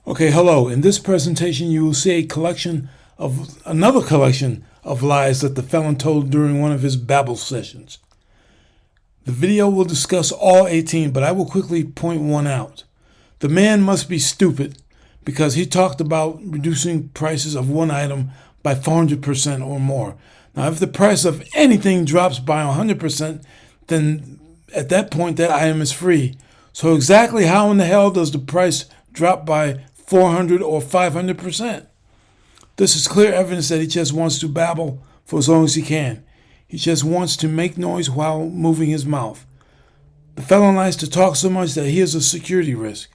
Okay, hello. In this presentation, you will see another collection of lies that the felon told during one of his babble sessions. The video will discuss all 18, but I will quickly point one out. The man must be stupid because he talked about reducing prices of one item by 400% or more. Now, if the price of anything drops by 100%, then at that point, that item is free. So exactly how in the hell does the price drop by 400 or 500%? This is clear evidence that he just wants to babble for as long as he can. He just wants to make noise while moving his mouth. The felon likes to talk so much that he is a security risk.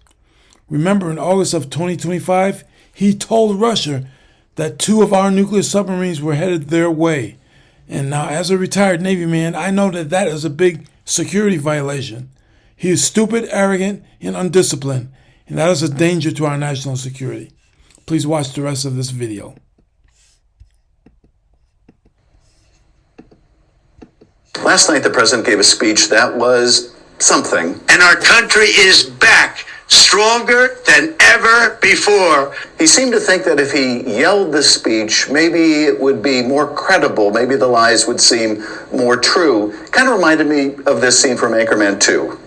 Remember, in August of 2025, he told Russia that 2 of our nuclear submarines were headed their way. And now, as a retired Navy man, I know that that is a big security violation. He is stupid, arrogant, and undisciplined, and that is a danger to our national security. Please watch the rest of this video. Last night, the president gave a speech that was something. And our country is back, stronger than ever before. He seemed to think that if he yelled this speech, maybe it would be more credible. Maybe the lies would seem more true. Kind of reminded me of this scene from Anchorman 2.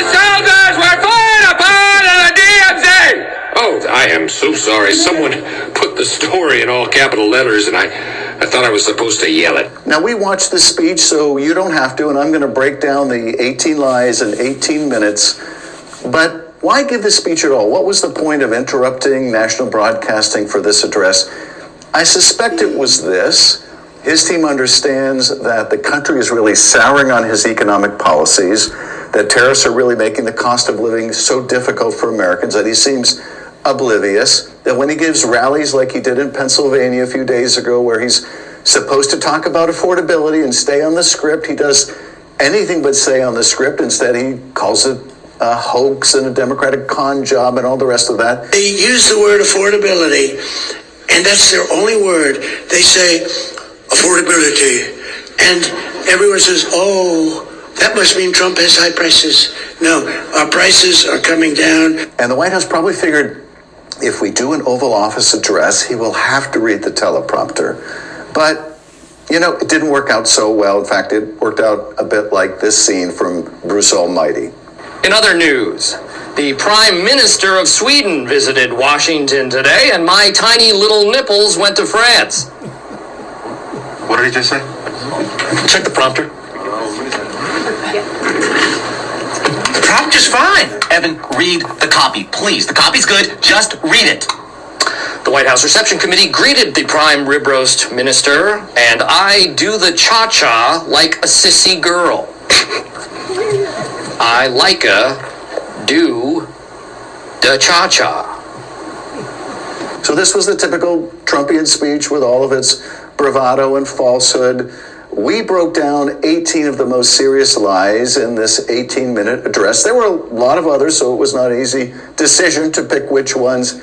Soldiers were fired upon in the DMZ! Oh, I am so sorry. Someone put the story in all capital letters, and I thought I was supposed to yell it. Now, we watched the speech, so you don't have to, and I'm going to break down the 18 lies in 18 minutes. But why give this speech at all? What was the point of interrupting national broadcasting for this address? I suspect it was this. His team understands that the country is really souring on his economic policies, that tariffs are really making the cost of living so difficult for Americans that he seems oblivious, that when he gives rallies like he did in Pennsylvania a few days ago, where he's supposed to talk about affordability and stay on the script, he does anything but stay on the script. Instead, he calls it a hoax and a Democratic con job and all the rest of that. They use the word affordability, and that's their only word. They say affordability, and everyone says, oh, that must mean Trump has high prices. No, our prices are coming down. And the White House probably figured if we do an Oval Office address, he will have to read the teleprompter. But, it didn't work out so well. In fact, it worked out a bit like this scene from Bruce Almighty. In other news, the Prime Minister of Sweden visited Washington today, and my tiny little nipples went to France. What did he just say? Check the prompter. The prompter's fine. Evan, read the copy, please. The copy's good. Just read it. The White House Reception Committee greeted the Prime Rib Roast Minister, and I do the cha-cha like a sissy girl. I like do the cha-cha. So this was the typical Trumpian speech with all of its bravado and falsehood. We broke down 18 of the most serious lies in this 18-minute address. There were a lot of others, so it was not an easy decision to pick which ones.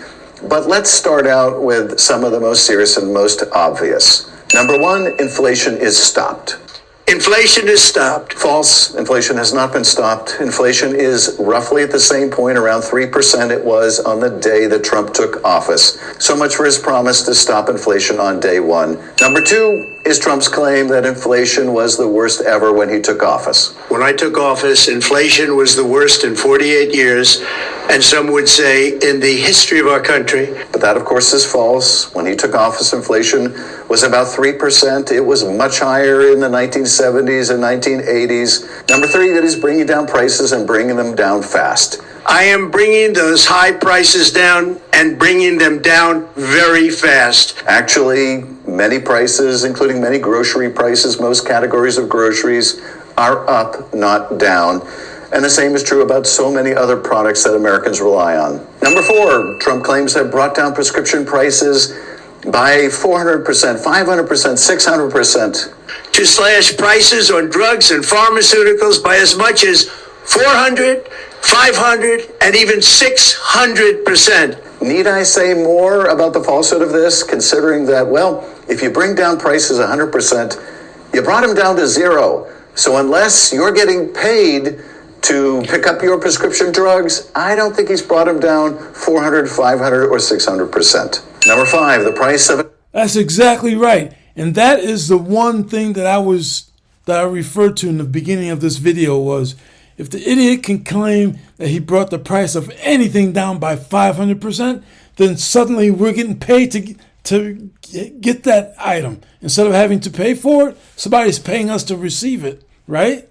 But let's start out with some of the most serious and most obvious. Number 1, inflation is stopped. Inflation is stopped. False. Inflation has not been stopped. Inflation is roughly at the same point, around 3% it was on the day that Trump took office. So much for his promise to stop inflation on day 1. Number 2 is Trump's claim that inflation was the worst ever when he took office. When I took office, inflation was the worst in 48 years, and some would say in the history of our country. But that, of course, is false. When he took office, inflation was about 3%. It was much higher in the 1970s and 1980s. Number 3, that he's bringing down prices and bringing them down fast. I am bringing those high prices down and bringing them down very fast. Actually, many prices, including many grocery prices, most categories of groceries, are up, not down. And the same is true about so many other products that Americans rely on. Number 4, Trump claims have brought down prescription prices by 400%, 500%, 600%. To slash prices on drugs and pharmaceuticals by as much as 400, 500, and even 600%. Need I say more about the falsehood of this, considering that, if you bring down prices 100%, you brought them down to 0. So unless you're getting paid to pick up your prescription drugs, I don't think he's brought them down 400, 500, or 600%. Number 5, the price of... That's exactly right. And that is the one thing that I referred to in the beginning of this video was, if the idiot can claim that he brought the price of anything down by 500%, then suddenly we're getting paid to get that item. Instead of having to pay for it, somebody's paying us to receive it, right?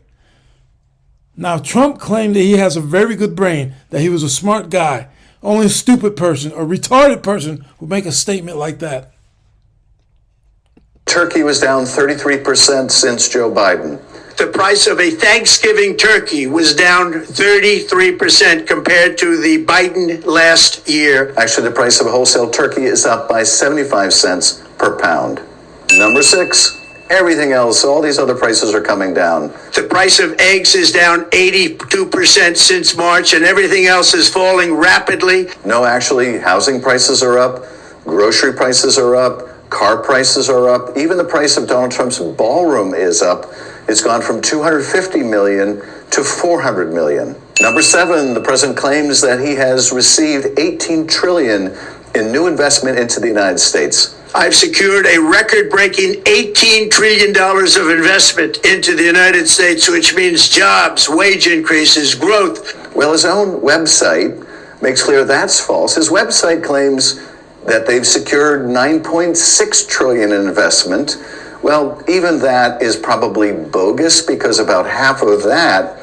Now, Trump claimed that he has a very good brain, that he was a smart guy. Only a stupid person, a retarded person, would make a statement like that. Turkey was down 33% since Joe Biden. The price of a Thanksgiving turkey was down 33% compared to the Biden last year. Actually, the price of a wholesale turkey is up by 75 cents per pound. Number 6, everything else, all these other prices are coming down. The price of eggs is down 82% since March, and everything else is falling rapidly. No, actually, housing prices are up, grocery prices are up, car prices are up. Even the price of Donald Trump's ballroom is up. It's gone from $250 million to $400 million. Number 7, the president claims that he has received $18 trillion in new investment into the United States. I've secured a record-breaking $18 trillion of investment into the United States, which means jobs, wage increases, growth. Well, his own website makes clear that's false. His website claims that they've secured $9.6 trillion in investment. Well, even that is probably bogus, because about half of that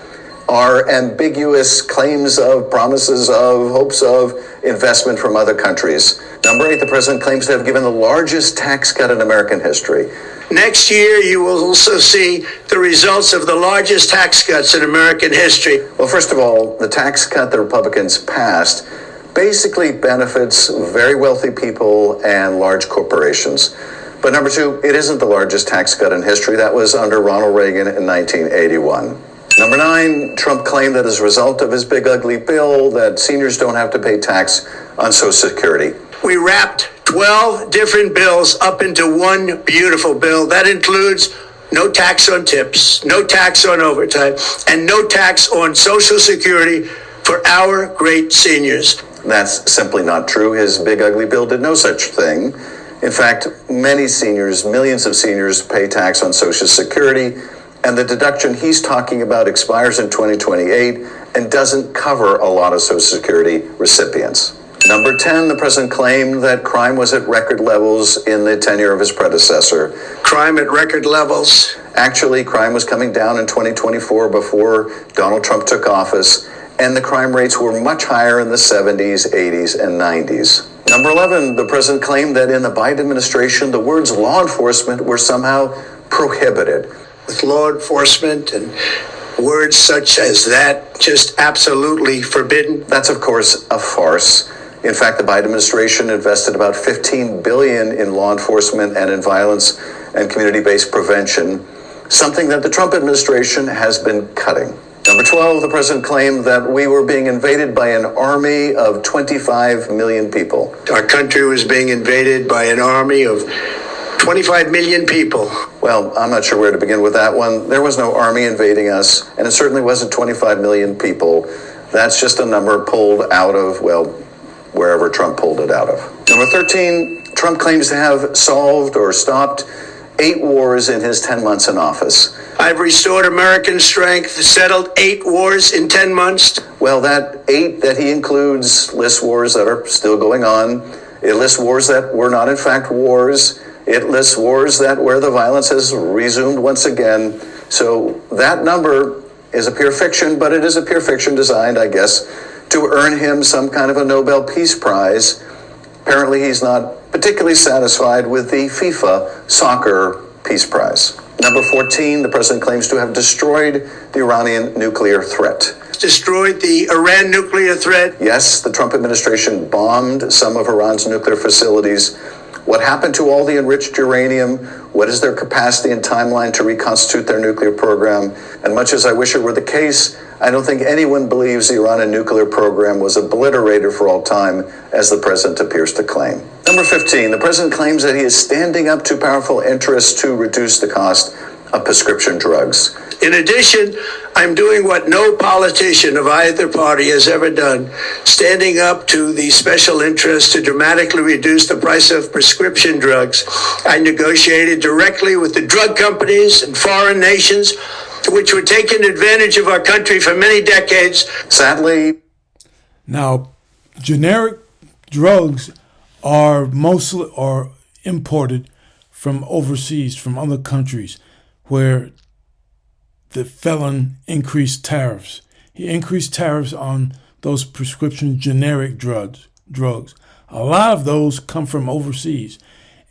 are ambiguous claims of, promises of, hopes of investment from other countries. Number 8, the president claims to have given the largest tax cut in American history. Next year, you will also see the results of the largest tax cuts in American history. Well, first of all, the tax cut the Republicans passed basically benefits very wealthy people and large corporations. But number 2, it isn't the largest tax cut in history. That was under Ronald Reagan in 1981. Number 9, Trump claimed that as a result of his big ugly bill that seniors don't have to pay tax on Social Security. We wrapped 12 different bills up into one beautiful bill. That includes no tax on tips, no tax on overtime, and no tax on Social Security for our great seniors. That's simply not true. His big ugly bill did no such thing. In fact, many seniors, millions of seniors, pay tax on Social Security, and the deduction he's talking about expires in 2028 and doesn't cover a lot of Social Security recipients. Number 10, the president claimed that crime was at record levels in the tenure of his predecessor. Crime at record levels. Actually, crime was coming down in 2024 before Donald Trump took office, and the crime rates were much higher in the 70s, 80s, and 90s. Number 11, the president claimed that in the Biden administration, the words law enforcement were somehow prohibited. With law enforcement and words such as that just absolutely forbidden. That's, of course, a farce. In fact, the Biden administration invested about $15 billion in law enforcement and in violence and community-based prevention, something that the Trump administration has been cutting. Number 12, the president claimed that we were being invaded by an army of 25 million people. Our country was being invaded by an army of 25 million people. Well, I'm not sure where to begin with that one. There was no army invading us, and it certainly wasn't 25 million people. That's just a number pulled out of, well, wherever Trump pulled it out of. Number 13, Trump claims to have solved or stopped 8 wars in his 10 months in office. I've restored American strength, settled 8 wars in 10 months. Well, that 8 that he includes lists wars that are still going on. It lists wars that were not in fact wars. It lists wars that where the violence has resumed once again. So that number is a pure fiction, but it is a pure fiction designed, I guess, to earn him some kind of a Nobel Peace Prize. Apparently he's not particularly satisfied with the FIFA Soccer Peace Prize. Number 14, the president claims to have destroyed the Iranian nuclear threat. Destroyed the Iran nuclear threat? Yes, the Trump administration bombed some of Iran's nuclear facilities. What happened to all the enriched uranium? What is their capacity and timeline to reconstitute their nuclear program? And much as I wish it were the case, I don't think anyone believes the Iranian nuclear program was obliterated for all time, as the president appears to claim. Number 15, the president claims that he is standing up to powerful interests to reduce the cost of prescription drugs. In addition, I'm doing what no politician of either party has ever done, standing up to the special interests to dramatically reduce the price of prescription drugs. I negotiated directly with the drug companies and foreign nations, which were taking advantage of our country for many decades. Sadly, now, generic drugs are mostly imported from overseas, from other countries, where the felon increased tariffs. He increased tariffs on those prescription generic drugs. A lot of those come from overseas,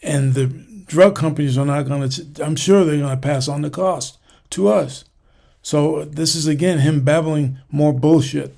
and the drug companies are not going to, I'm sure they're going to pass on the cost to us. So this is, again, him babbling more bullshit.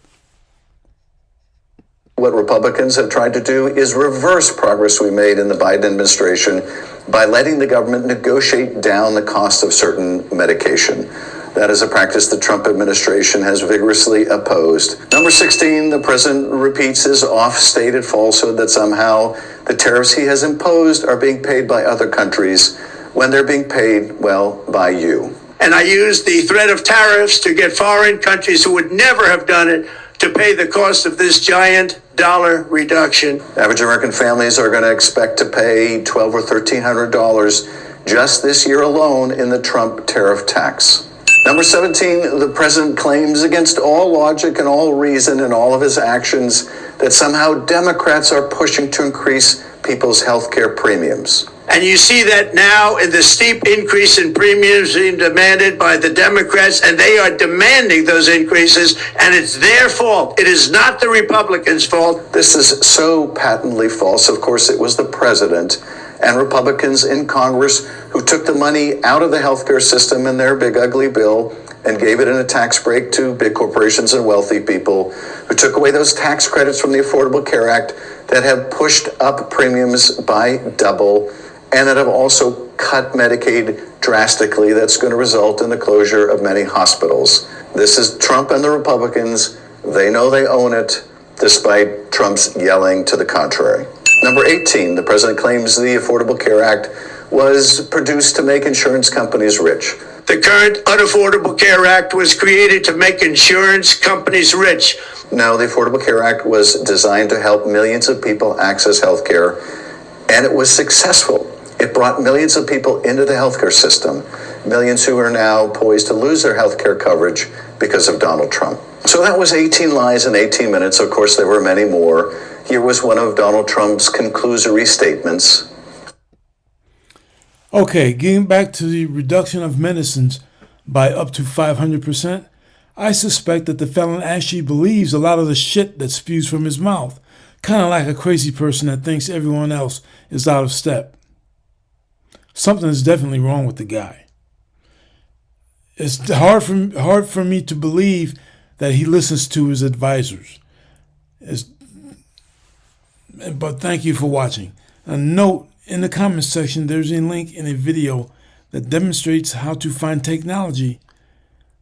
what Republicans have tried to do is reverse progress we made in the Biden administration by letting the government negotiate down the cost of certain medication. That is a practice the Trump administration has vigorously opposed. Number 16, the president repeats his oft-stated falsehood that somehow the tariffs he has imposed are being paid by other countries when they're being paid, well, by you. And I used the threat of tariffs to get foreign countries who would never have done it to pay the cost of this giant dollar reduction. Average American families are going to expect to pay $1,200 or $1,300 just this year alone in the Trump tariff tax. Number 17, the president claims against all logic and all reason and all of his actions that somehow Democrats are pushing to increase people's health care premiums. And you see that now in the steep increase in premiums being demanded by the Democrats, and they are demanding those increases, and it's their fault. It is not the Republicans' fault. This is so patently false. Of course, it was the president and Republicans in Congress who took the money out of the healthcare system in their big ugly bill and gave it in a tax break to big corporations and wealthy people, who took away those tax credits from the Affordable Care Act that have pushed up premiums by double and that have also cut Medicaid drastically. That's going to result in the closure of many hospitals. This is Trump and the Republicans. They know they own it, despite Trump's yelling to the contrary. Number 18, the president claims the Affordable Care Act was produced to make insurance companies rich. The current Unaffordable Care Act was created to make insurance companies rich. No, the Affordable Care Act was designed to help millions of people access health care, and it was successful. It brought millions of people into the healthcare system, millions who are now poised to lose their healthcare coverage because of Donald Trump. So that was 18 lies in 18 minutes. Of course, there were many more. Here was one of Donald Trump's conclusory statements. Okay, getting back to the reduction of medicines by up to 500%, I suspect that the felon actually believes a lot of the shit that spews from his mouth, kind of like a crazy person that thinks everyone else is out of step. Something is definitely wrong with the guy. It's hard for me to believe that he listens to his advisors. But thank you for watching. A note, in the comments section, there's a link in a video that demonstrates how to find technology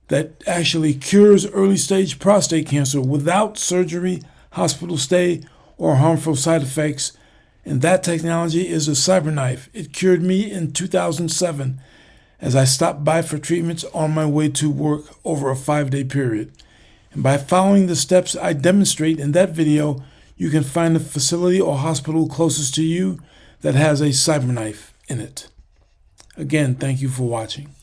that actually cures early stage prostate cancer without surgery, hospital stay, or harmful side effects. And that technology is a cyberknife. It cured me in 2007 as I stopped by for treatments on my way to work over a 5-day period. And by following the steps I demonstrate in that video, you can find the facility or hospital closest to you that has a cyberknife in it. Again, thank you for watching.